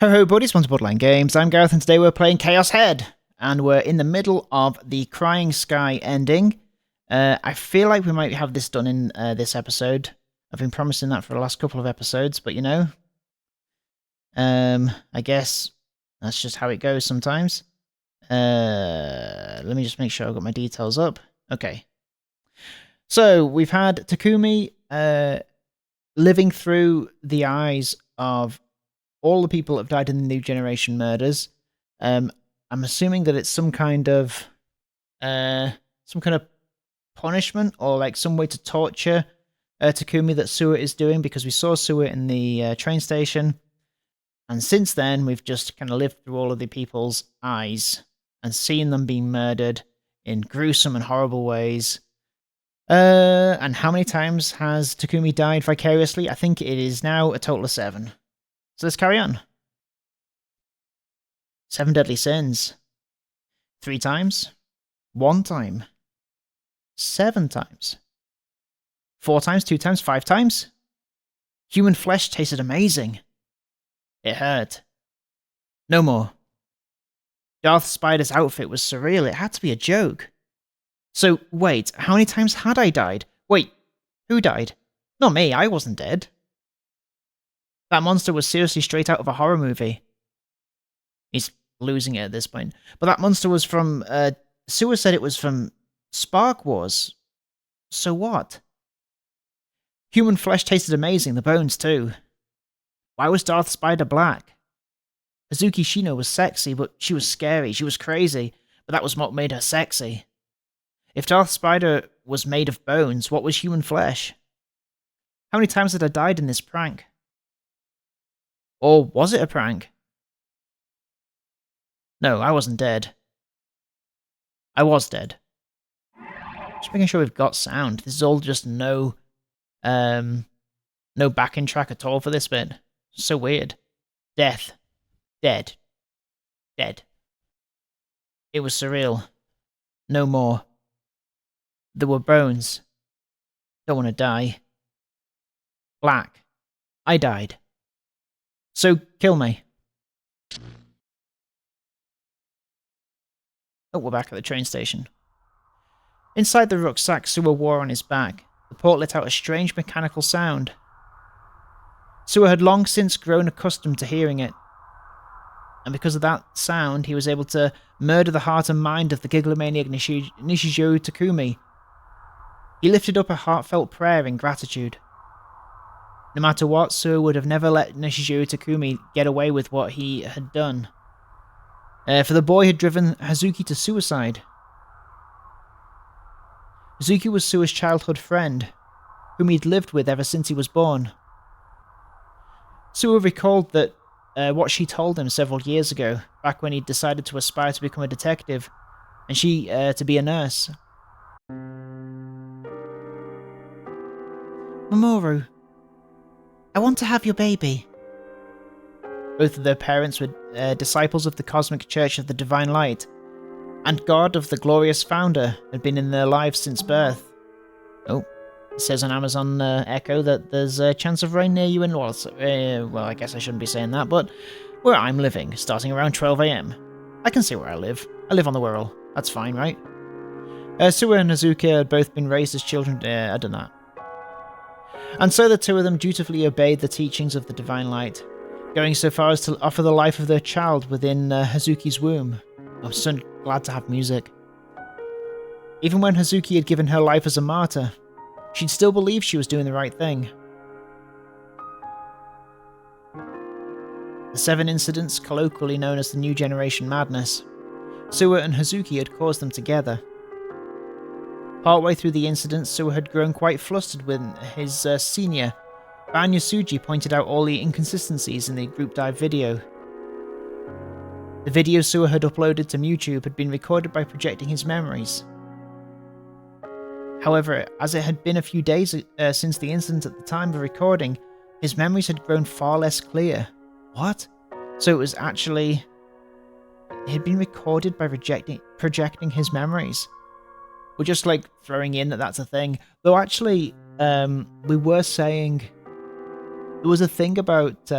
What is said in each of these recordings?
Ho ho buddies, welcome to Borderline Games. I'm Gareth and today we're playing Chaos Head. And we're in the middle of the Crying Sky ending. I feel like we might have this done in this episode. I've been promising that for the last couple of episodes, but you know. I guess that's just how it goes sometimes. Let me just make sure I've got my details up. Okay. So, we've had Takumi living through the eyes of all the people that have died in the New Generation murders. I'm assuming that it's some kind of punishment or like some way to torture Takumi that Suwa is doing, because we saw Suwa in the train station, and since then we've just kind of lived through all of the people's eyes and seen them being murdered in gruesome and horrible ways. And how many times has Takumi died vicariously? I think it is now a total of 7. So let's carry on. 7 deadly sins. 3 times. 1 time. 7 times. 4 times, 2 times, 5 times. Human flesh tasted amazing. It hurt. No more. Darth Spider's outfit was surreal. It had to be a joke. So, wait, how many times had I died? Wait, who died? Not me, I wasn't dead. That monster was seriously straight out of a horror movie. He's losing it at this point. But that monster was from... Suwa said it was from Spark Wars. So what? Human flesh tasted amazing, the bones too. Why was Darth Spider black? Hazuki Shino was sexy, but she was scary. She was crazy, but that was what made her sexy. If Darth Spider was made of bones, what was human flesh? How many times had I died in this prank? Or was it a prank? No, I wasn't dead. I was dead. Just making sure we've got sound. This is all just no backing track at all for this bit. So weird. Death. Dead. Dead. It was surreal. No more. There were bones. Don't want to die. Black. I died. So, kill me. Oh, we're back at the train station. Inside the rucksack Suwa wore on his back, the port let out a strange mechanical sound. Suwa had long since grown accustomed to hearing it, and because of that sound, he was able to murder the heart and mind of the Gigalomaniac Nishijou Takumi. He lifted up a heartfelt prayer in gratitude. No matter what, Suwa would have never let Nishijou Takumi get away with what he had done. For the boy had driven Hazuki to suicide. Hazuki was Suwa's childhood friend, whom he'd lived with ever since he was born. Suwa recalled that what she told him several years ago, back when he decided to aspire to become a detective, and she to be a nurse. Mamoru, I want to have your baby. Both of their parents were disciples of the Cosmic Church of the Divine Light, and God of the Glorious Founder had been in their lives since birth. Oh, it says on Amazon Echo that there's a chance of rain near you in well, I guess I shouldn't be saying that, but where I'm living, starting around 12 AM. I can see where I live. I live on the Wirral. That's fine, right? Suwa and Hazuki had both been raised as children. I don't know. And so the two of them dutifully obeyed the teachings of the Divine Light, going so far as to offer the life of their child within Hazuki's womb. I'm so glad to have music. Even when Hazuki had given her life as a martyr, she'd still believed she was doing the right thing. The 7 incidents, colloquially known as the New Generation Madness, Suwa and Hazuki had caused them together. Partway through the incidents, Suwa had grown quite flustered when his senior, Ban Yasuji, pointed out all the inconsistencies in the group dive video. The video Suwa had uploaded to YouTube had been recorded by projecting his memories. However, as it had been a few days since the incident at the time of recording, his memories had grown far less clear. What? So it was actually... it had been recorded by projecting his memories. We're just like throwing in that that's a thing. Though actually, we were saying... there was a thing about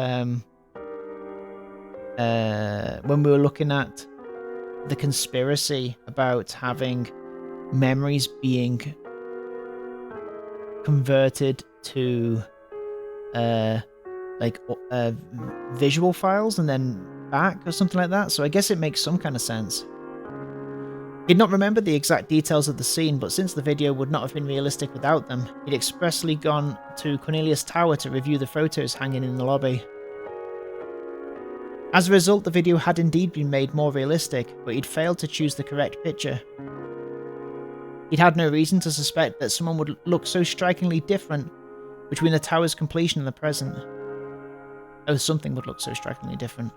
when we were looking at the conspiracy about having memories being converted to visual files and then back or something like that, so I guess it makes some kind of sense. He'd not remembered the exact details of the scene, but since the video would not have been realistic without them, he'd expressly gone to Cornelius Tower to review the photos hanging in the lobby. As a result, the video had indeed been made more realistic, but he'd failed to choose the correct picture. He'd had no reason to suspect that someone would look so strikingly different between the tower's completion and the present. Oh, something would look so strikingly different.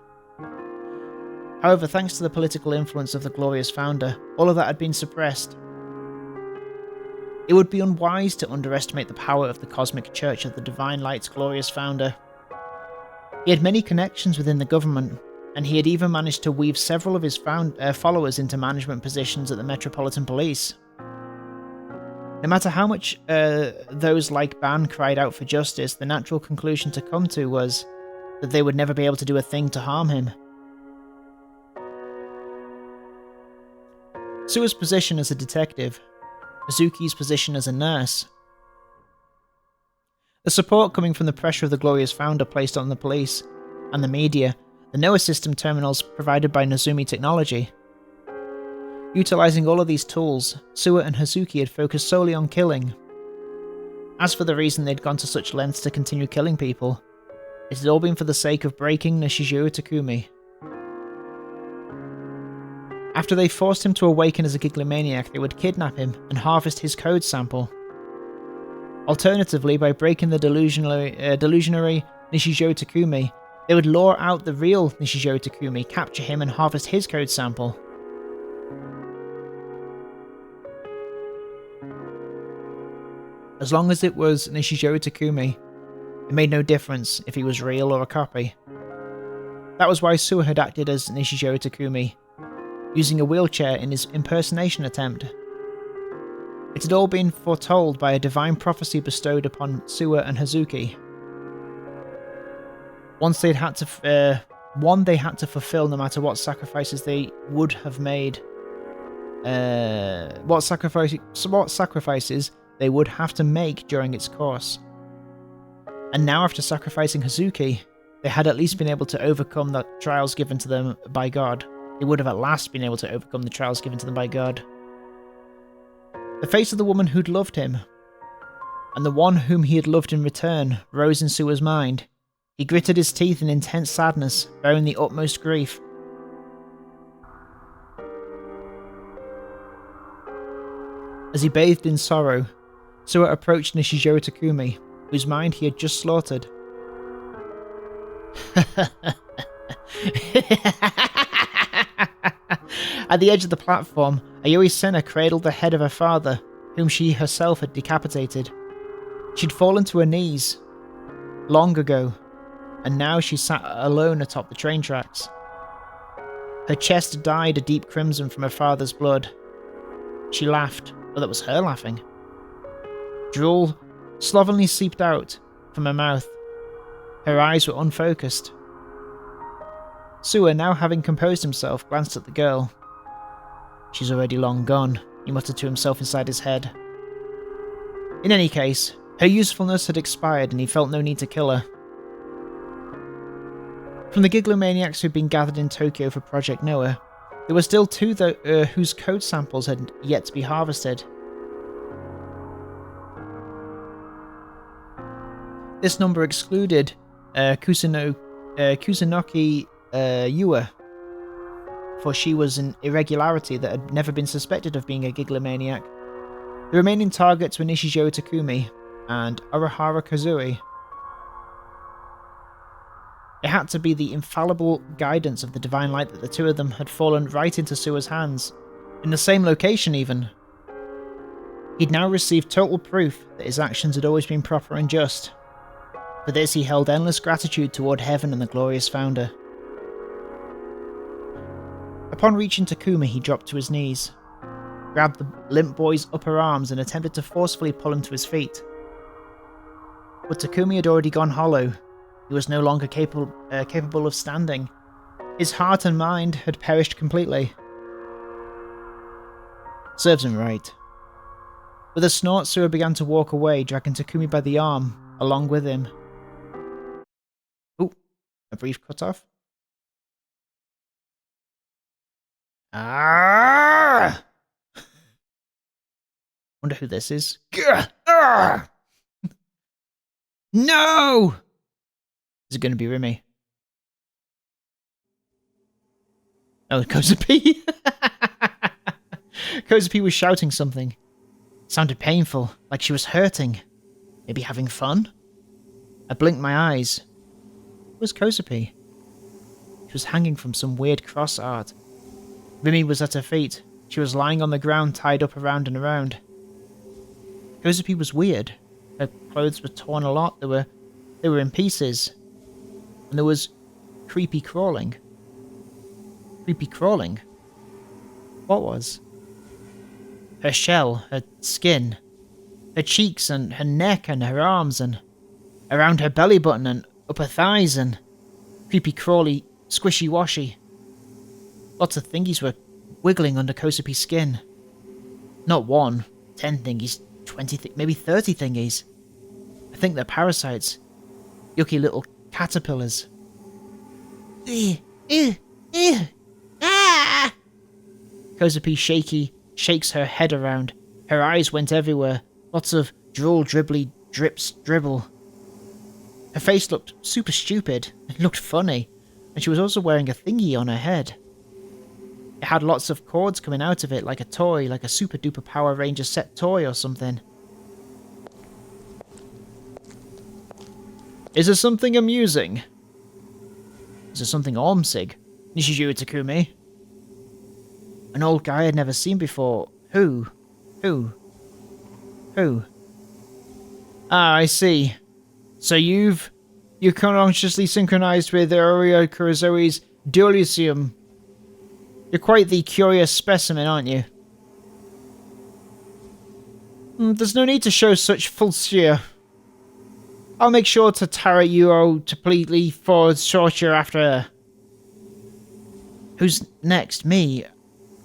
However, thanks to the political influence of the glorious founder, all of that had been suppressed. It would be unwise to underestimate the power of the cosmic church of the Divine Light's glorious founder. He had many connections within the government, and he had even managed to weave several of his followers into management positions at the Metropolitan Police. No matter how much those like Ban cried out for justice, the natural conclusion to come to was that they would never be able to do a thing to harm him. Sua's position as a detective, Hazuki's position as a nurse. The support coming from the pressure of the glorious founder placed on the police and the media, the Noah system terminals provided by Nozomi Technology. Utilizing all of these tools, Sua and Hazuki had focused solely on killing. As for the reason they'd gone to such lengths to continue killing people, it had all been for the sake of breaking Nishijiro Takumi. After they forced him to awaken as a Giglomaniac, they would kidnap him and harvest his code sample. Alternatively, by breaking the delusionary Nishijiro Takumi, they would lure out the real Nishijiro Takumi, capture him and harvest his code sample. As long as it was Nishijiro Takumi, it made no difference if he was real or a copy. That was why Sua had acted as Nishijiro Takumi, using a wheelchair in his impersonation attempt. It had all been foretold by a divine prophecy bestowed upon Sua and Hazuki. One they had to fulfill no matter what sacrifices they would have made. What sacrifices they would have to make during its course. And now, after sacrificing Hazuki, they had at least been able to overcome the trials given to them by God. They would have at last been able to overcome the trials given to them by God. The face of the woman who'd loved him, and the one whom he had loved in return, rose in Sua's mind. He gritted his teeth in intense sadness, bearing the utmost grief. As he bathed in sorrow, Sua approached Nishijiro Takumi, whose mind he had just slaughtered. At the edge of the platform, Ayoi Senna cradled the head of her father, whom she herself had decapitated. She'd fallen to her knees long ago, and now she sat alone atop the train tracks. Her chest dyed a deep crimson from her father's blood. She laughed, but that was her laughing. Drool slovenly seeped out from her mouth. Her eyes were unfocused. Sua, now having composed himself, glanced at the girl. She's already long gone, he muttered to himself inside his head. In any case, her usefulness had expired and he felt no need to kill her. From the Giglomaniacs who'd been gathered in Tokyo for Project Noah, there were still two whose code samples had yet to be harvested. This number excluded Kusunoki Yua, for she was an irregularity that had never been suspected of being a Giglomaniac. The remaining targets were Nishijiro Takumi and Urahara Kazui. It had to be the infallible guidance of the Divine Light that the two of them had fallen right into Sua's hands, in the same location even. He'd now received total proof that his actions had always been proper and just. For this he held endless gratitude toward heaven and the glorious founder. Upon reaching Takumi, he dropped to his knees, grabbed the limp boy's upper arms and attempted to forcefully pull him to his feet. But Takumi had already gone hollow. He was no longer capable of standing, His heart and mind had perished completely. Serves him right. With a snort, Suo began to walk away, dragging Takumi by the arm, along with him. Ooh, a brief cut-off. Ah! Wonder who this is. No! Is it going to be Rimi? Oh, Kozapi. Kozapi was shouting something. It sounded painful, like she was hurting. Maybe having fun? I blinked my eyes. It was Kozapi. She was hanging from some weird cross art. Rimi was at her feet. She was lying on the ground, tied up around and around. Kozapi was weird. Her clothes were torn a lot. They were in pieces. And there was creepy crawling. Creepy crawling? What was? Her shell, her skin, her cheeks and her neck and her arms and around her belly button and up her thighs and creepy crawly, squishy washy. Lots of thingies were wiggling under Kozapi's skin. Not 1, 10 thingies, 20, maybe 30 thingies. I think they're parasites. Yucky little caterpillars. Ah! Kozapi shakes her head around. Her eyes went everywhere. Lots of drool dribbly drips dribble. Her face looked super stupid. It looked funny. And she was also wearing a thingy on her head. It had lots of cords coming out of it, like a toy, like a super duper Power Ranger set toy or something. Is there something amusing? Is there something Ormsig? Nishijiro Takumi? An old guy I'd never seen before. Who? Ah, I see. So you're consciously synchronized with Aoria Kurozoi's Dualisium. You're quite the curious specimen, aren't you? There's no need to show such full cheer. I'll make sure to Tara Yuro completely for torture after her. Who's next? Me?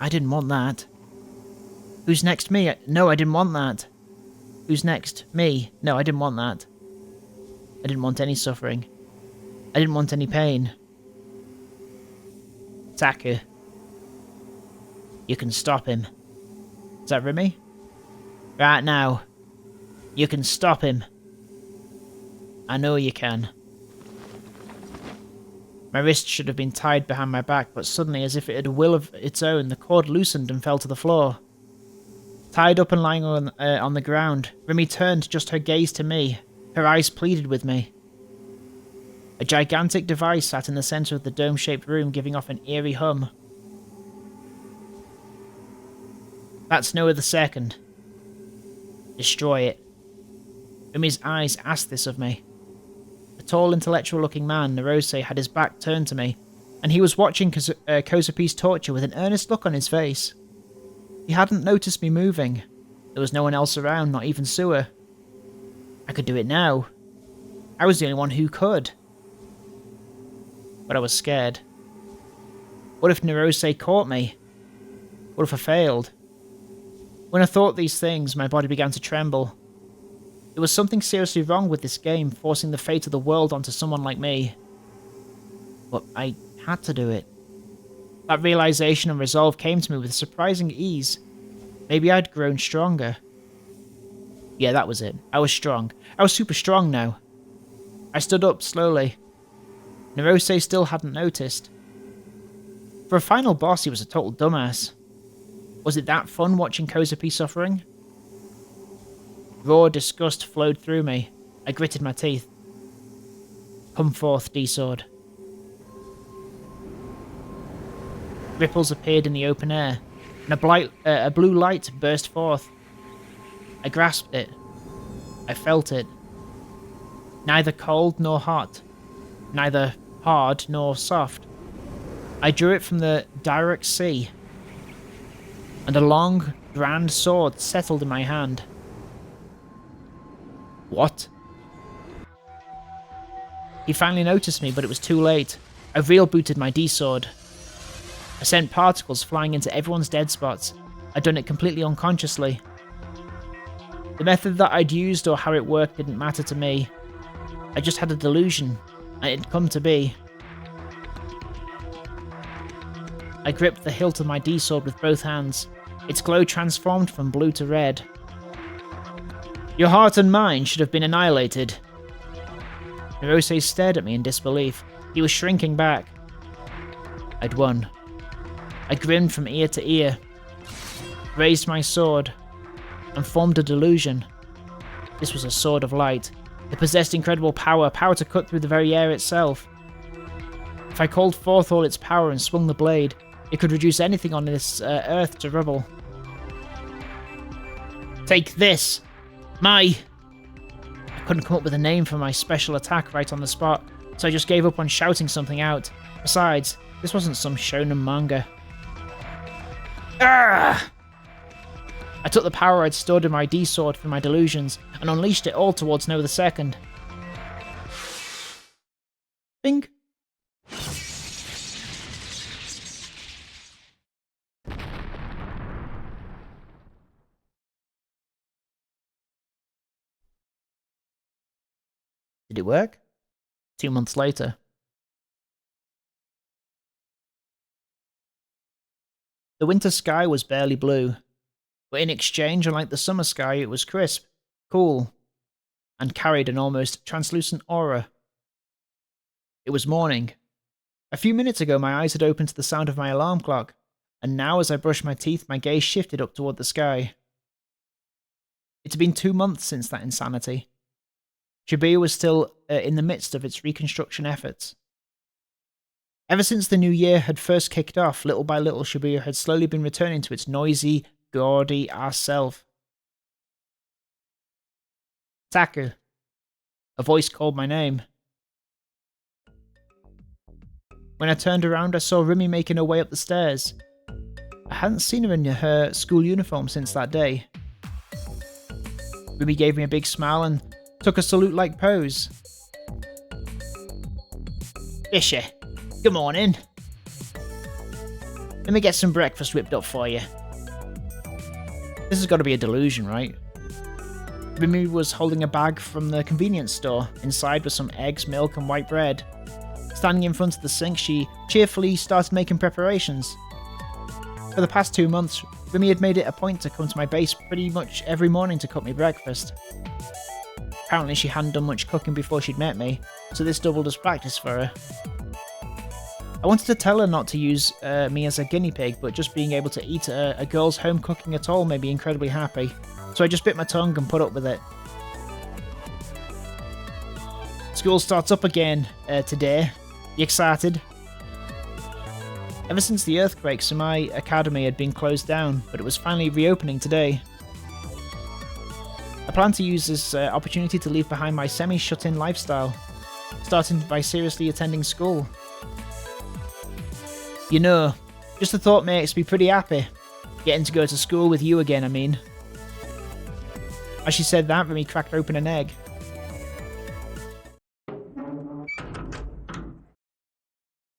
I didn't want that. Who's next? Me? No, I didn't want that. Who's next? Me? No, I didn't want that. I didn't want any suffering. I didn't want any pain. Taku. You can stop him. Is that Rimi? Right now. You can stop him. I know you can. My wrist should have been tied behind my back, but suddenly, as if it had a will of its own, the cord loosened and fell to the floor. Tied up and lying on the ground, Rimi turned just her gaze to me. Her eyes pleaded with me. A gigantic device sat in the center of the dome-shaped room, giving off an eerie hum. That's Noah the Second. Destroy it. Rimi's eyes asked this of me. A tall, intellectual-looking man, Narose, had his back turned to me, and he was watching Kozapi's torture with an earnest look on his face. He hadn't noticed me moving. There was no one else around, not even Suo. I could do it now. I was the only one who could. But I was scared. What if Narose caught me? What if I failed? When I thought these things, my body began to tremble. There was something seriously wrong with this game, forcing the fate of the world onto someone like me. But I had to do it. That realization and resolve came to me with surprising ease. Maybe I'd grown stronger. Yeah, that was it. I was strong. I was super strong now. I stood up slowly. Narose still hadn't noticed. For a final boss, he was a total dumbass. Was it that fun watching Kozapi suffering? Raw disgust flowed through me. I gritted my teeth. Come forth, D-Sword. Ripples appeared in the open air, and a blue light burst forth. I grasped it. I felt it. Neither cold nor hot. Neither hard nor soft. I drew it from the direct sea, and a long, grand sword settled in my hand. What? He finally noticed me, but it was too late. I real booted my D-sword. I sent particles flying into everyone's dead spots. I'd done it completely unconsciously. The method that I'd used or how it worked didn't matter to me. I just had a delusion, and it'd come to be. I gripped the hilt of my D-sword with both hands. Its glow transformed from blue to red. Your heart and mind should have been annihilated. Hirose stared at me in disbelief. He was shrinking back. I'd won. I grinned from ear to ear, raised my sword, and formed a delusion. This was a sword of light. It possessed incredible power to cut through the very air itself. If I called forth all its power and swung the blade, it could reduce anything on this earth to rubble. Take this! I couldn't come up with a name for my special attack right on the spot, so I just gave up on shouting something out. Besides, this wasn't some shonen manga. Arrgh! I took the power I'd stored in my D-sword from my delusions and unleashed it all towards Noah II. Bing! Did it work? 2 months later. The winter sky was barely blue, but in exchange, unlike the summer sky, it was crisp, cool, and carried an almost translucent aura. It was morning. A few minutes ago, my eyes had opened to the sound of my alarm clock, and now as I brushed my teeth, my gaze shifted up toward the sky. It had been 2 months since that insanity. Shibuya was still in the midst of its reconstruction efforts. Ever since the new year had first kicked off, little by little Shibuya had slowly been returning to its noisy, gaudy ass self. Taku. A voice called my name. When I turned around, I saw Rumi making her way up the stairs. I hadn't seen her in her school uniform since that day. Rumi gave me a big smile and took a salute-like pose. Fishy, good morning. Let me get some breakfast whipped up for you. This has got to be a delusion, right? Rumi was holding a bag from the convenience store. Inside was some eggs, milk, and white bread. Standing in front of the sink, she cheerfully started making preparations. For the past 2 months, Rumi had made it a point to come to my base pretty much every morning to cook me breakfast. Apparently she hadn't done much cooking before she'd met me, so this doubled as practice for her. I wanted to tell her not to use me as a guinea pig, but just being able to eat a girl's home cooking at all made me incredibly happy, so I just bit my tongue and put up with it. School starts up again today. You excited? Ever since the earthquake, Sumai Academy had been closed down, but it was finally reopening today. I plan to use this opportunity to leave behind my semi-shut-in lifestyle, starting by seriously attending school. You know, just the thought makes me pretty happy. Getting to go to school with you again, I mean. As she said that, Rumi cracked open an egg.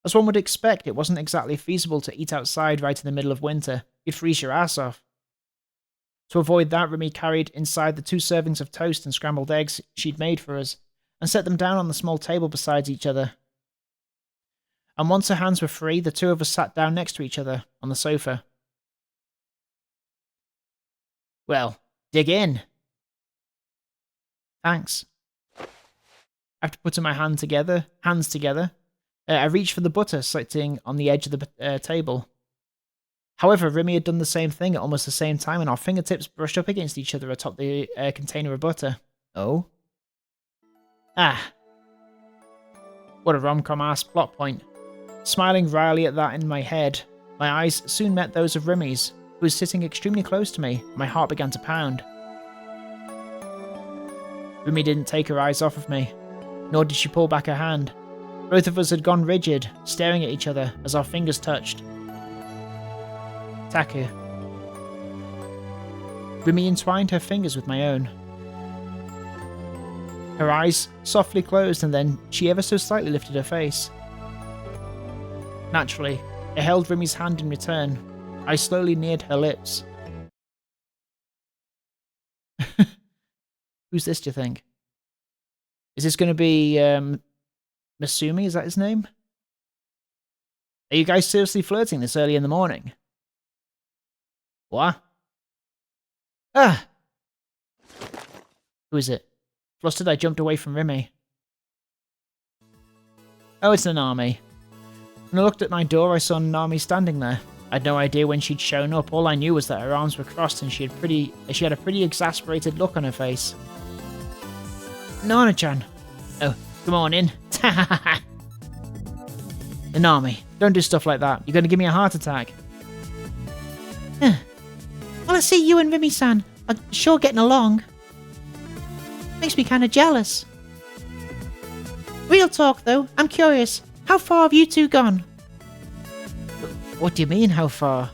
As one would expect, it wasn't exactly feasible to eat outside right in the middle of winter. You'd freeze your ass off. To avoid that, Rumi carried inside the 2 servings of toast and scrambled eggs she'd made for us, and set them down on the small table beside each other. And once her hands were free, the two of us sat down next to each other on the sofa. Well, dig in. Thanks. After putting my hands together, I reached for the butter sitting on the edge of the table. However, Rumi had done the same thing at almost the same time, and our fingertips brushed up against each other atop the container of butter. Oh? Ah. What a rom-com-ass plot point. Smiling wryly at that in my head, my eyes soon met those of Rumi's, who was sitting extremely close to me, and my heart began to pound. Rumi didn't take her eyes off of me, nor did she pull back her hand. Both of us had gone rigid, staring at each other as our fingers touched. Taku. Rumi entwined her fingers with my own. Her eyes softly closed, and then she ever so slightly lifted her face. Naturally, I held Rimi's hand in return. I slowly neared her lips. Who's this, do you think? Is this going to be, Masumi? Is that his name? Are you guys seriously flirting this early in the morning? What? Ah! Who is it? Flustered, I jumped away from Rimi. Oh, it's Nanami. When I looked at my door, I saw Nanami standing there. I had no idea when she'd shown up. All I knew was that her arms were crossed and she had a pretty exasperated look on her face. Nana-chan. Oh, come on in. Nanami, don't do stuff like that. You're going to give me a heart attack. Well, I see you and Rimi-san are sure getting along. Makes me kind of jealous. Real talk, though. I'm curious. How far have you two gone? What do you mean, how far?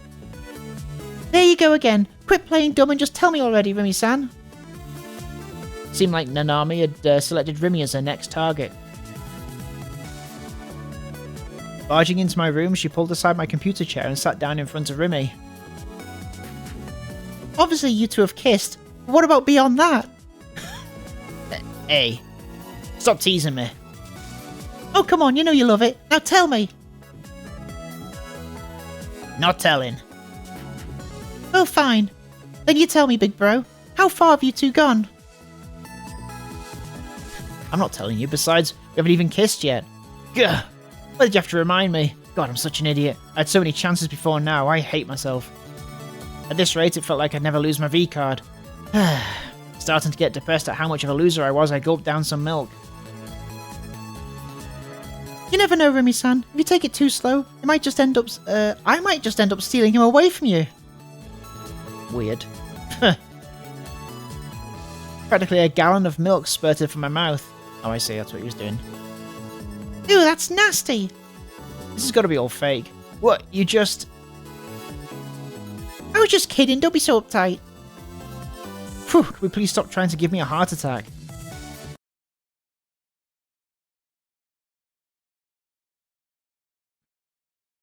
There you go again. Quit playing dumb and just tell me already, Rimi-san. Seemed like Nanami had selected Rimi as her next target. Barging into my room, she pulled aside my computer chair and sat down in front of Rimi. Obviously, you two have kissed. What about beyond that? Hey, stop teasing me. Oh, come on, you know you love it. Now tell me. Not telling. Oh, fine. Then you tell me, big bro. How far have you two gone? I'm not telling you. Besides, we haven't even kissed yet. Gah! Why did you have to remind me? God, I'm such an idiot. I had so many chances before now. I hate myself. At this rate, it felt like I'd never lose my V-card. Starting to get depressed at how much of a loser I was, I gulped down some milk. You never know, Rimi-san. If you take it too slow, I might just end up stealing him away from you. Weird. Practically a gallon of milk spurted from my mouth. Oh, I see, that's what he was doing. Ew, that's nasty! This has got to be all fake. What, you just... I was just kidding, don't be so uptight. Phew, could we please stop trying to give me a heart attack?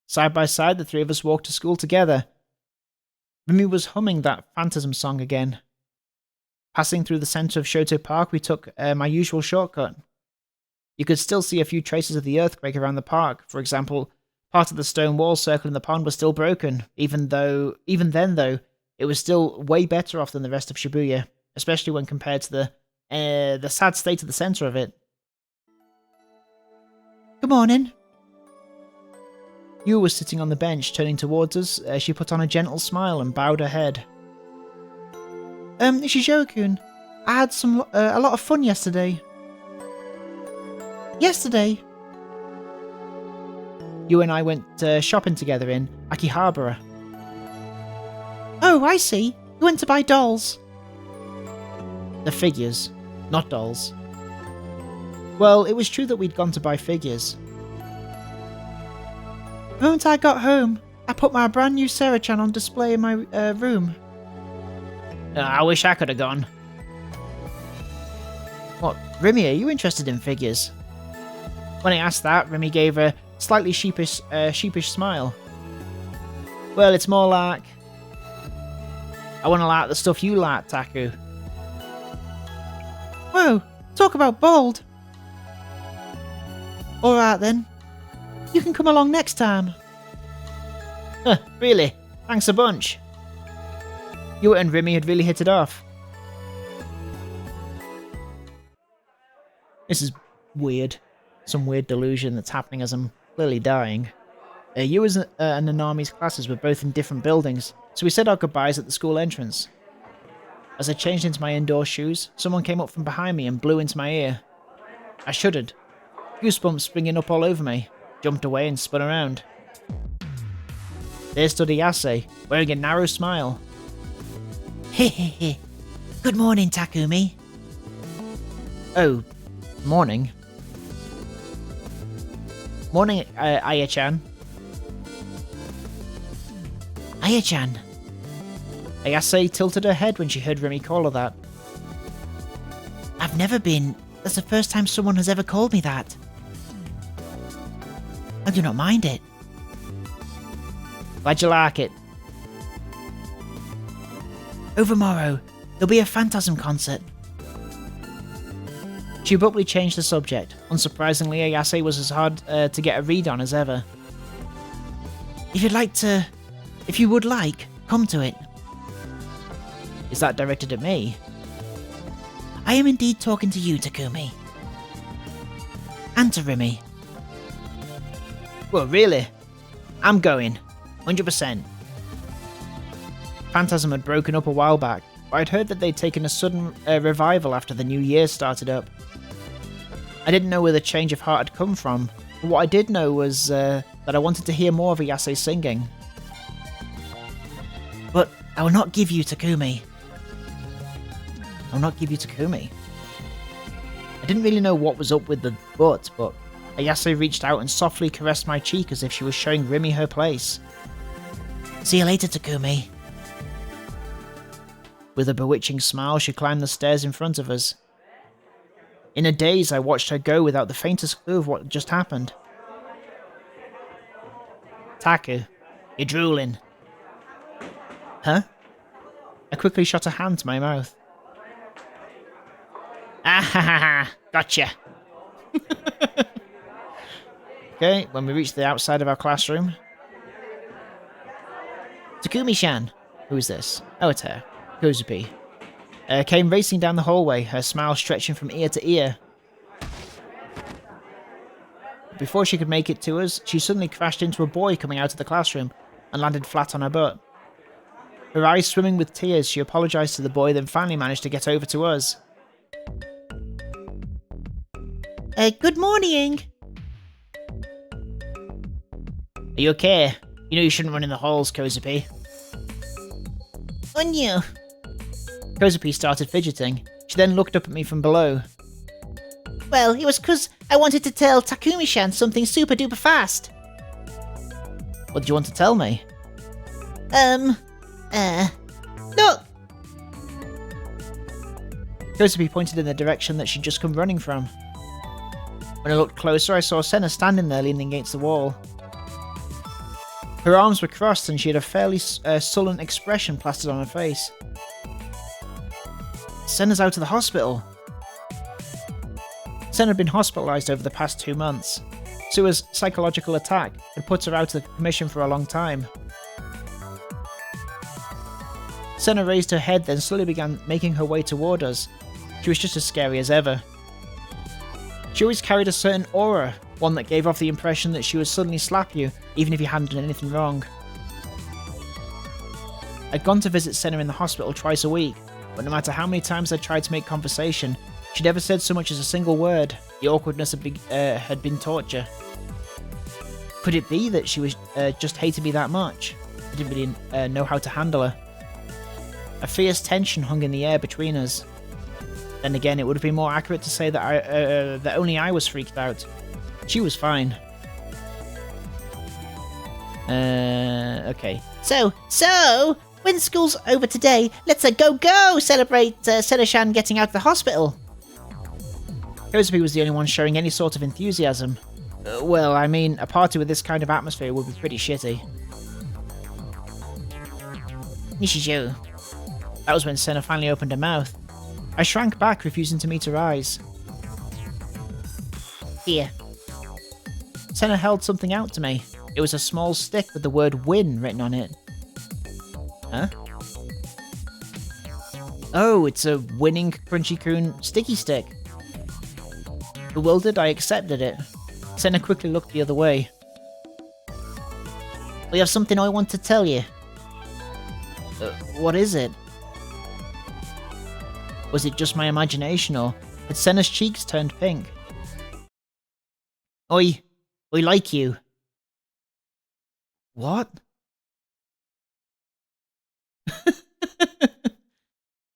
Side by side, the three of us walked to school together. Rimi was humming that Phantasm song again. Passing through the centre of Shoto Park, we took my usual shortcut. You could still see a few traces of the earthquake around the park. For example, part of the stone wall circling the pond was still broken, even then though, it was still way better off than the rest of Shibuya, especially when compared to the sad state of the centre of it. Good morning. Yu was sitting on the bench, turning towards us. She put on a gentle smile and bowed her head. Shijoku-kun, I had a lot of fun yesterday. Yesterday? You and I went shopping together in Akihabara. Oh, I see. You went to buy dolls. The figures, not dolls. Well, it was true that we'd gone to buy figures. The moment I got home, I put my brand new Sarah-chan on display in my room. I wish I could have gone. What, Rimi, are you interested in figures? When I asked that, Rimi gave a slightly sheepish smile. Well, it's more like... I want to like the stuff you like, Taku. Whoa, talk about bold. Alright then. You can come along next time. Huh, really? Thanks a bunch. You and Rimi had really hit it off. This is weird. Some weird delusion that's happening as I'm clearly dying. You and Nanami's classes were both in different buildings, so we said our goodbyes at the school entrance. As I changed into my indoor shoes, someone came up from behind me and blew into my ear. I shuddered. Goosebumps springing up all over me. Jumped away and spun around. There stood Ayase, wearing a narrow smile. Hehehe. Good morning, Takumi. Oh, morning. Morning, Aya-chan. Aya-chan. Ayase tilted her head when she heard Rimi call her that. I've never been... That's the first time someone has ever called me that. I do not mind it. Glad you like it. Overmorrow, there'll be a Phantasm concert. She abruptly changed the subject. Unsurprisingly, Ayase was as hard to get a read on as ever. If you would like, come to it. Is that directed at me? I am indeed talking to you, Takumi. And to Rimi. Well, really? I'm going. 100%. Phantasm had broken up a while back, but I'd heard that they'd taken a sudden revival after the new year started up. I didn't know where the change of heart had come from, but what I did know was that I wanted to hear more of Ayase singing. But I will not give you Takumi. I will not give you Takumi. I didn't really know what was up with the but Ayase reached out and softly caressed my cheek as if she was showing Rimi her place. See you later, Takumi. With a bewitching smile, she climbed the stairs in front of us. In a daze, I watched her go without the faintest clue of what just happened. Taku, you're drooling. Huh? I quickly shot a hand to my mouth. Ah ha ha ha, gotcha. Okay, when we reached the outside of our classroom. Takumi-chan. Who is this? Oh, it's her. Kozupi. Came racing down the hallway, her smile stretching from ear to ear. Before she could make it to us, she suddenly crashed into a boy coming out of the classroom and landed flat on her butt. Her eyes swimming with tears, she apologized to the boy, then finally managed to get over to us. Good morning! Are you okay? You know you shouldn't run in the halls, Kozupi. On you! Kozupi started fidgeting. She then looked up at me from below. Well, it was 'cause I wanted to tell Takumi-chan something super duper fast. What did you want to tell me? Look! Kozupi pointed in the direction that she'd just come running from. When I looked closer, I saw Senna standing there leaning against the wall. Her arms were crossed and she had a fairly sullen expression plastered on her face. Senna's out of the hospital. Senna had been hospitalised over the past 2 months. Sua's psychological attack had put her out of commission for a long time. Senna raised her head, then slowly began making her way toward us. She was just as scary as ever. She always carried a certain aura, one that gave off the impression that she would suddenly slap you, even if you hadn't done anything wrong. I'd gone to visit Senna in the hospital twice a week, but no matter how many times I tried to make conversation, she never said so much as a single word. The awkwardness had been torture. Could it be that she was just hated me that much? I didn't really know how to handle her. A fierce tension hung in the air between us. Then again, it would have been more accurate to say that that only I was freaked out. She was fine. Okay. So, when school's over today, let's go celebrate Senna-chan getting out of the hospital. Kozupi was the only one showing any sort of enthusiasm. Well, I mean, a party with this kind of atmosphere would be pretty shitty. Nishijou. That was when Senna finally opened her mouth. I shrank back, refusing to meet her eyes. Here. Senna held something out to me. It was a small stick with the word win written on it. Huh? Oh, it's a winning Crunchy-kun sticky stick. Bewildered, I accepted it. Senna quickly looked the other way. We have something I want to tell you. What is it? Was it just my imagination, or had Senna's cheeks turned pink? I like you. What?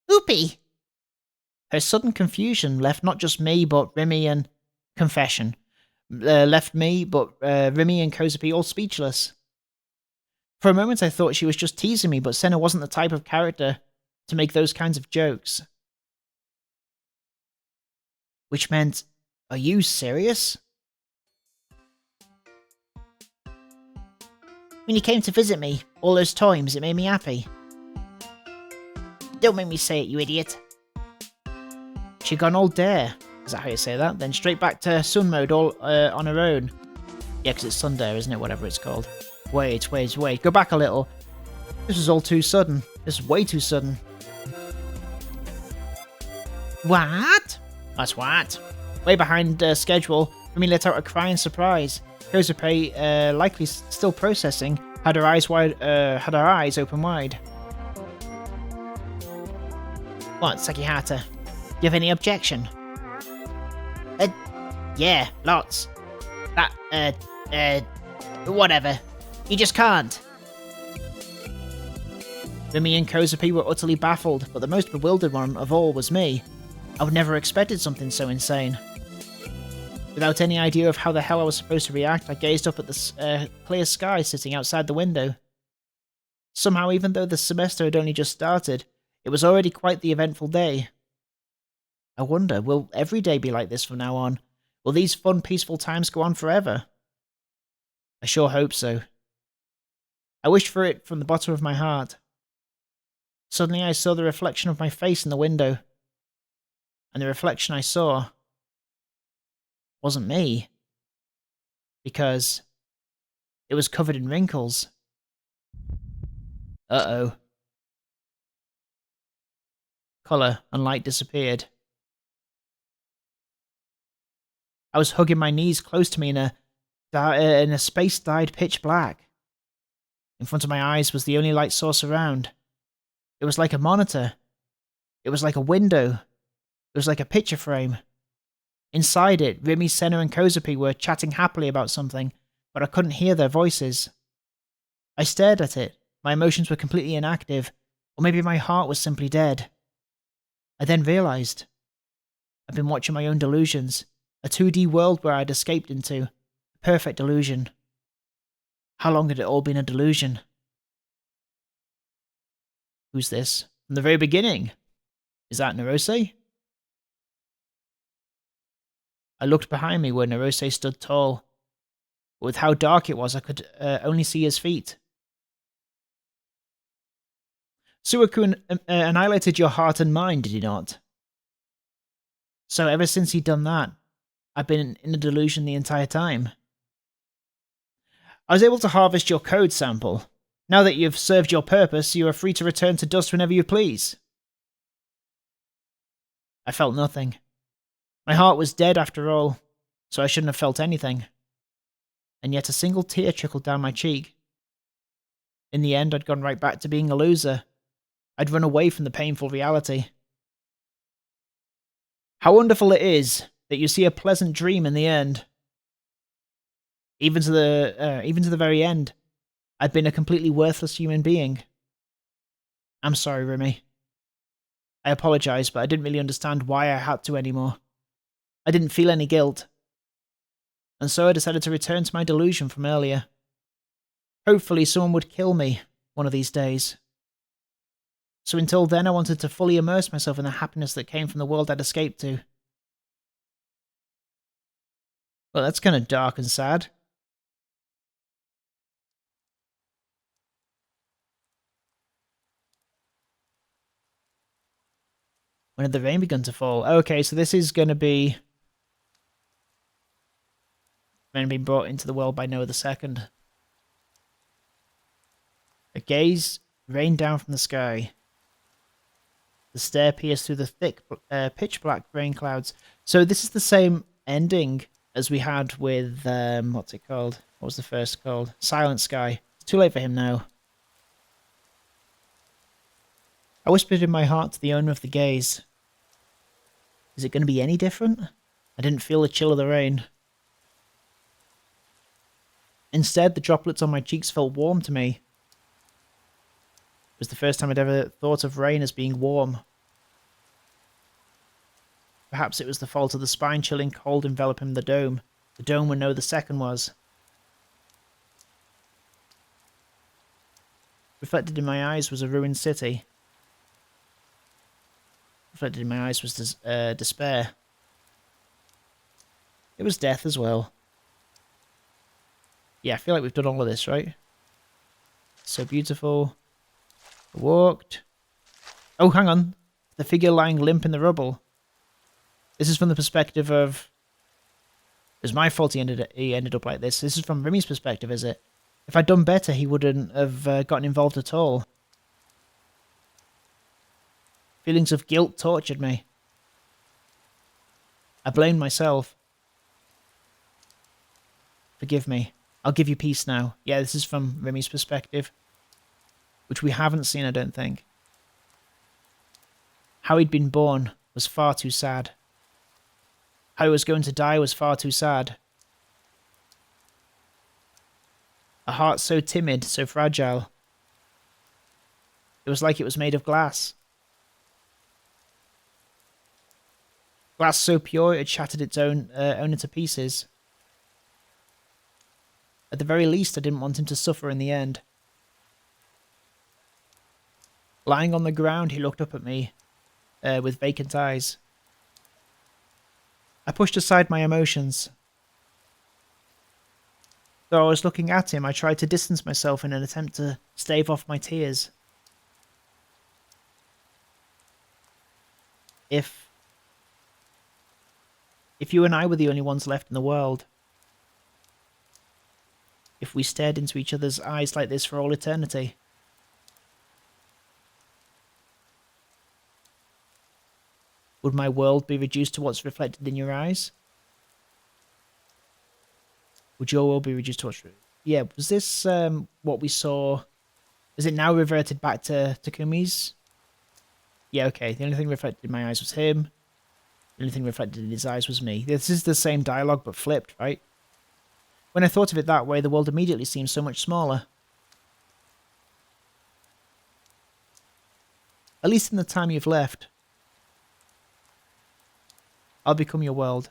Oopie! Her sudden confusion left not just me, but Rimi and... Confession. Left me, but Rimi and Kozupi all speechless. For a moment I thought she was just teasing me, but Senna wasn't the type of character to make those kinds of jokes. Which meant, are you serious? When you came to visit me, all those times, it made me happy. Don't make me say it, you idiot. She'd gone all dare. Is that how you say that? Then straight back to sun mode all on her own. Yeah, because it's Sunday, isn't it? Whatever it's called. Wait. Go back a little. This was all too sudden. This is way too sudden. What? That's what? Way behind schedule. Remy let out a cry in surprise. Kozupe, likely still processing, had her eyes open wide. What, Sekihata? You have any objection? Yeah, lots. Whatever. You just can't. Remy and Kozupe were utterly baffled, but the most bewildered one of all was me. I would never expected something so insane. Without any idea of how the hell I was supposed to react, I gazed up at the clear sky sitting outside the window. Somehow, even though the semester had only just started, it was already quite the eventful day. I wonder, will every day be like this from now on? Will these fun, peaceful times go on forever? I sure hope so. I wished for it from the bottom of my heart. Suddenly I saw the reflection of my face in the window. And the reflection I saw wasn't me. Because it was covered in wrinkles. Uh-oh. Colour and light disappeared. I was hugging my knees close to me in a space dyed pitch black. In front of my eyes was the only light source around. It was like a monitor. It was like a window. It was like a picture frame. Inside it, Remy, Senna and Kozupe were chatting happily about something, but I couldn't hear their voices. I stared at it. My emotions were completely inactive, or maybe my heart was simply dead. I then realised. I'd been watching my own delusions, a 2D world where I'd escaped into. A perfect illusion. How long had it all been a delusion? Who's this? From the very beginning? Is that Narose? I looked behind me where Narose stood tall. But with how dark it was, I could only see his feet. Suwaku annihilated your heart and mind, did he not? So ever since he'd done that, I've been in a delusion the entire time. I was able to harvest your code sample. Now that you've served your purpose, you are free to return to dust whenever you please. I felt nothing. My heart was dead after all, so I shouldn't have felt anything. And yet a single tear trickled down my cheek. In the end, I'd gone right back to being a loser. I'd run away from the painful reality. How wonderful it is that you see a pleasant dream in the end. Even to the very end, I'd been a completely worthless human being. I'm sorry, Remy. I apologise, but I didn't really understand why I had to anymore. I didn't feel any guilt. And so I decided to return to my delusion from earlier. Hopefully someone would kill me one of these days. So until then, I wanted to fully immerse myself in the happiness that came from the world I'd escaped to. Well, that's kind of dark and sad. When had the rain begun to fall? Okay, so this is going to be men being brought into the world by Noah II. A gaze rained down from the sky. The stare pierced through the thick, pitch-black rain clouds. So this is the same ending as we had with, what's it called? What was the first called? Silent Sky. It's too late for him now. I whispered in my heart to the owner of the gaze. Is it going to be any different? I didn't feel the chill of the rain. Instead, the droplets on my cheeks felt warm to me. It was the first time I'd ever thought of rain as being warm. Perhaps it was the fault of the spine-chilling cold enveloping the dome where Noah II was. Reflected in my eyes was a ruined city. Reflected in my eyes was despair. It was death as well. Yeah, I feel like we've done all of this, right? So beautiful. I walked. Oh, hang on. The figure lying limp in the rubble. This is from the perspective of... It was my fault he ended up like this. This is from Rimi's perspective, is it? If I'd done better, he wouldn't have gotten involved at all. Feelings of guilt tortured me. I blamed myself. Forgive me. I'll give you peace now. Yeah, this is from Rimi's perspective. Which we haven't seen, I don't think. How he'd been born was far too sad. How he was going to die was far too sad. A heart so timid, so fragile. It was like it was made of glass. Glass so pure it had shattered its owner to pieces. At the very least, I didn't want him to suffer in the end. Lying on the ground, he looked up at me with vacant eyes. I pushed aside my emotions. Though I was looking at him, I tried to distance myself in an attempt to stave off my tears. If you and I were the only ones left in the world, if we stared into each other's eyes like this for all eternity, would my world be reduced to what's reflected in your eyes? Would your world be reduced to what's... Yeah, was this what we saw? Is it now reverted back to Takumi's? Yeah, okay. The only thing reflected in my eyes was him. The only thing reflected in his eyes was me. This is the same dialogue but flipped, right? When I thought of it that way, the world immediately seemed so much smaller. At least in the time you've left. I'll become your world.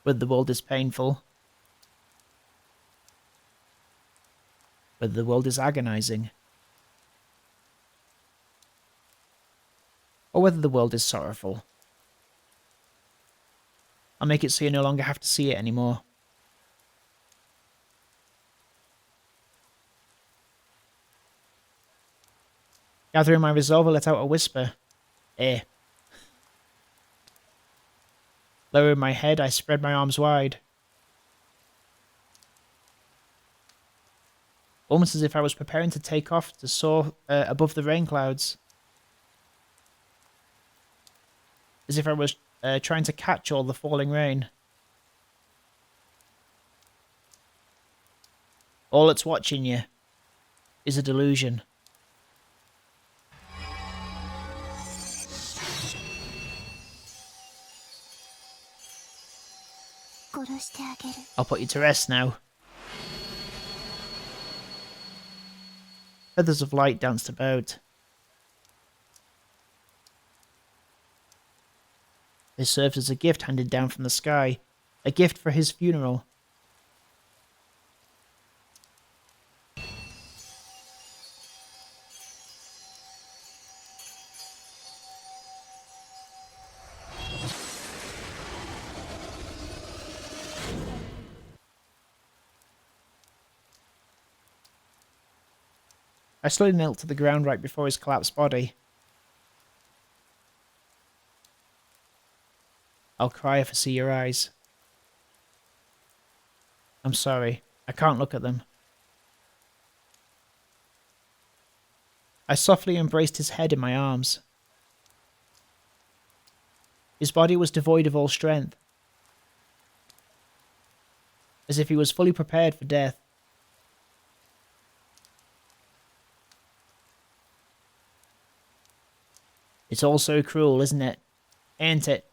Whether the world is painful, whether the world is agonizing, or whether the world is sorrowful. I'll make it so you no longer have to see it anymore. Gathering my resolve, I let out a whisper. Eh. Lowering my head, I spread my arms wide. Almost as if I was preparing to take off to soar above the rain clouds. As if I was trying to catch all the falling rain. All that's watching you is a delusion. I'll put you to rest now. Feathers of light danced about. They served as a gift handed down from the sky. A gift for his funeral. I slowly knelt to the ground right before his collapsed body. I'll cry if I see your eyes. I'm sorry. I can't look at them. I softly embraced his head in my arms. His body was devoid of all strength. As if he was fully prepared for death. It's all so cruel, isn't it? Ain't it?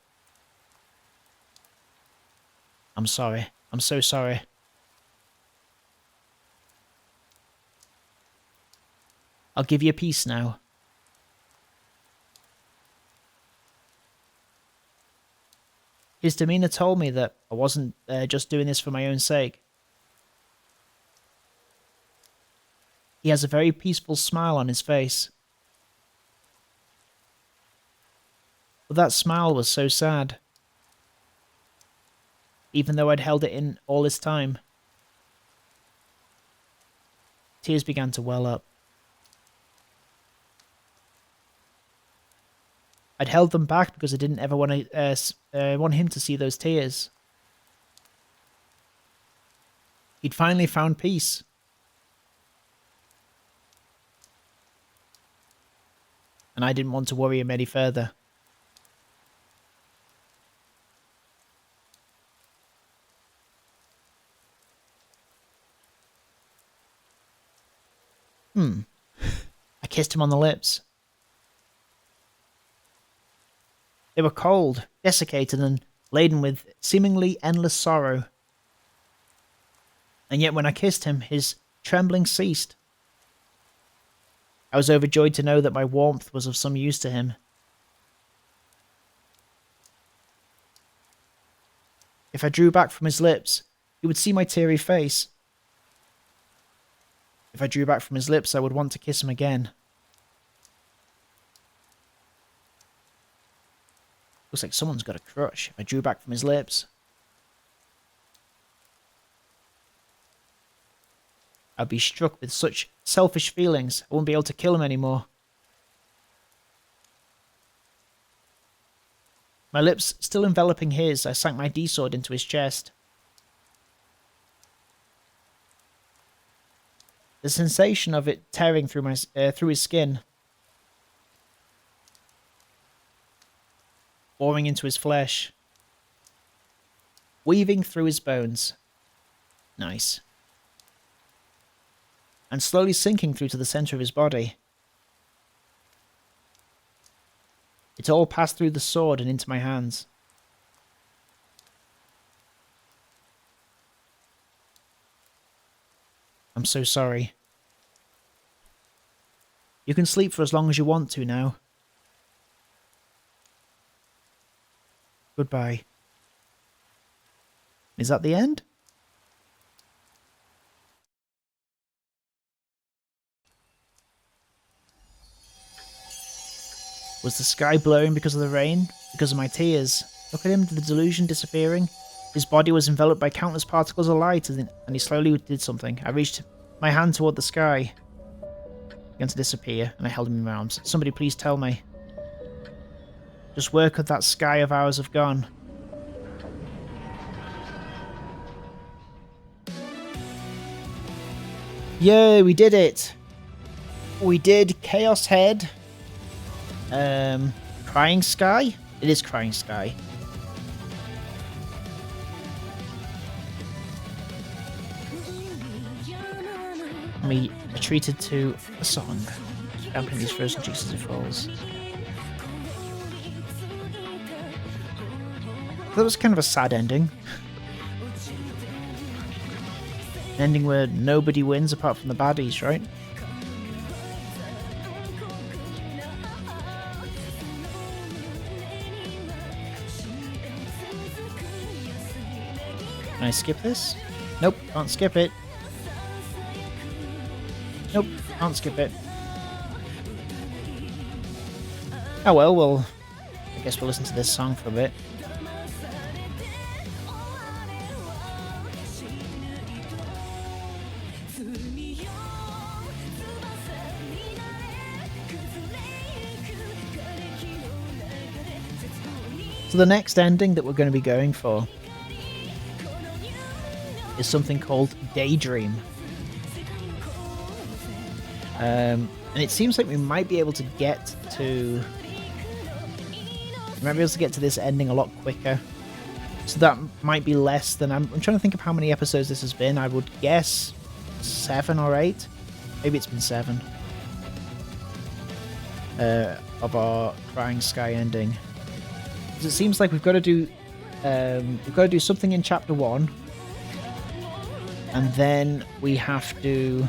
I'm sorry. I'm so sorry. I'll give you peace now. His demeanor told me that I wasn't just doing this for my own sake. He has a very peaceful smile on his face. But that smile was so sad. Even though I'd held it in all this time. Tears began to well up. I'd held them back because I didn't ever want him to see those tears. He'd finally found peace. And I didn't want to worry him any further. I kissed him on the lips. They were cold, desiccated, and laden with seemingly endless sorrow. And yet when I kissed him, his trembling ceased. I was overjoyed to know that my warmth was of some use to him. If I drew back from his lips, he would see my teary face. If I drew back from his lips, I would want to kiss him again. Looks like someone's got a crush. If I drew back from his lips, I'd be struck with such selfish feelings, I wouldn't be able to kill him anymore. My lips still enveloping his, I sank my D-sword into his chest. The sensation of it tearing through his skin, boring into his flesh, weaving through his bones. Nice. And slowly sinking through to the center of his body. It all passed through the sword and into my hands. I'm so sorry. You can sleep for as long as you want to now. Goodbye. Is that the end? Was the sky blurring because of the rain? Because of my tears? Look at him, the delusion disappearing. His body was enveloped by countless particles of light, and he slowly did something. I reached my hand toward the sky. He began to disappear, and I held him in my arms. Somebody please tell me. Just where could that sky of ours have gone? Yay, we did it! We did Chaos Head. Crying Sky? It is Crying Sky. We retreated to a song. Damping these frozen cheeks as it falls. That was kind of a sad ending. An ending where nobody wins apart from the baddies, right? Can I skip this? Nope, can't skip it. Nope, can't skip it. Oh well, I guess we'll listen to this song for a bit. So the next ending that we're going to be going for is something called Daydream. And it seems like we might be able to get to... this ending a lot quicker. So that might be less than... I'm trying to think of how many episodes this has been. I would guess 7 or 8. Maybe it's been 7. Of our Crying Sky ending. Because it seems like we've got to do something in chapter 1. And then we have to...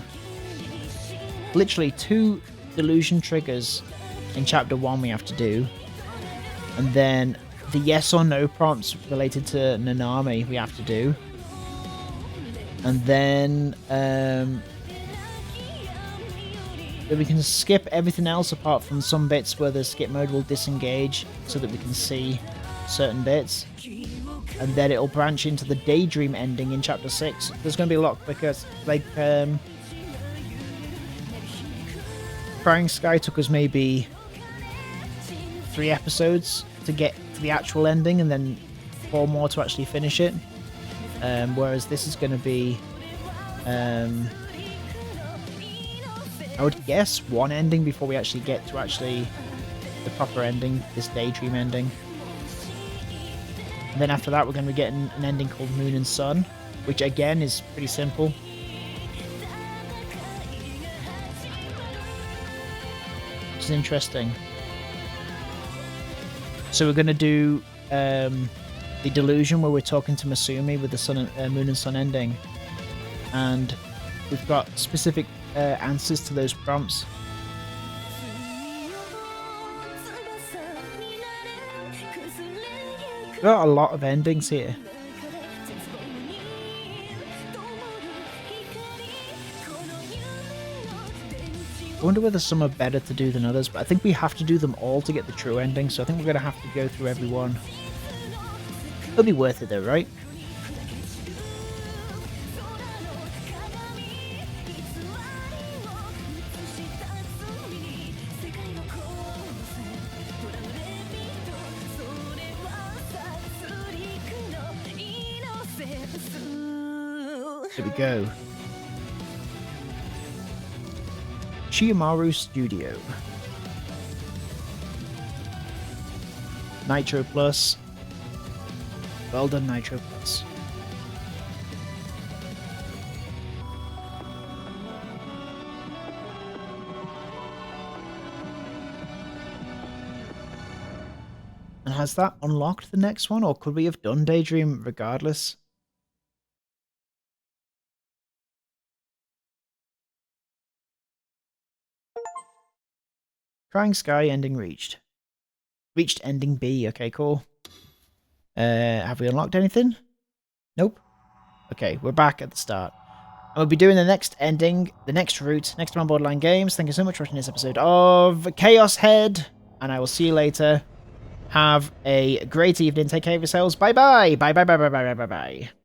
Literally 2 delusion triggers in chapter 1 we have to do. And then the yes or no prompts related to Nanami we have to do. And then we can skip everything else apart from some bits where the skip mode will disengage so that we can see certain bits. And then it'll branch into the Daydream ending in chapter 6. There's going to be a lot quicker. Like, Crying Sky took us maybe 3 episodes to get to the actual ending, and then 4 more to actually finish it. Whereas this is going to be, I would guess 1 ending before we actually get to the proper ending, this Daydream ending. And then after that, we're going to be getting an ending called Moon and Sun, which again is pretty simple. Which is interesting. So we're going to do the Delusion, where we're talking to Masumi with the sun and, Moon and Sun ending. And we've got specific answers to those prompts. We've got a lot of endings here. I wonder whether some are better to do than others, but I think we have to do them all to get the true ending, so I think we're going to have to go through every one. It'll be worth it though, right? Here we go. Chiyomaru Studio. Nitro Plus. Well done, Nitro Plus. And has that unlocked the next one, or could we have done Daydream regardless? Crying Sky ending reached. Reached ending B. Okay, cool. Have we unlocked anything? Nope. Okay, we're back at the start. And we'll be doing the next ending, the next route, next time on Borderline Games. Thank you so much for watching this episode of Chaos Head, and I will see you later. Have a great evening. Take care of yourselves. Bye-bye. Bye-bye-bye-bye-bye-bye-bye.